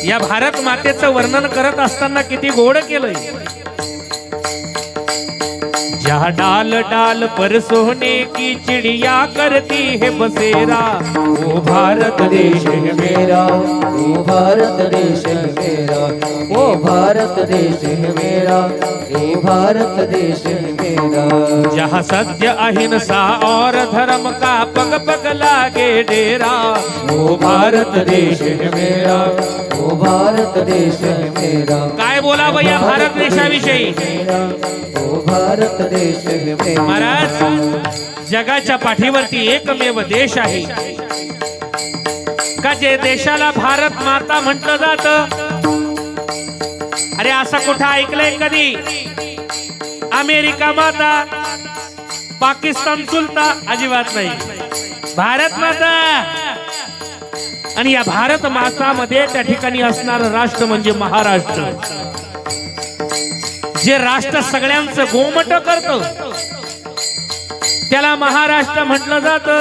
या भारत मातेचं वर्णन करत असताना किती गोड केलंय। जहाँ डाल डाल पर सोने की चिड़िया करती है बसेरा, वो भारत देश है मेरा, वो भारत देश है मेरा, वो भारत देश है मेरा, ये भारत देश है मेरा। जहाँ सत्य अहिंसा और धर्म का पग पग लागे डेरा, वो भारत देश है मेरा, वो भारत देश है मेरा। काय बोलावं या भारत देशाविषयी? वो भारत देश है मेरा। महाराज, जगाच्या पाठीवरती एकमेव देश आहे का जे देशाला भारत माता म्हटलं जातं। अरे असं कुठं ऐकलंय कधी? अमेरिका माता, पाकिस्तान चुलता, अजिबात नाही। भारत माता, आणि या भारत माता मध्ये त्या ठिकाणी असणारं राष्ट्र म्हणजे महाराष्ट्र, जे राष्ट्र सगळ्यांचं गोमट करतं त्याला महाराष्ट्र म्हटलं जातं।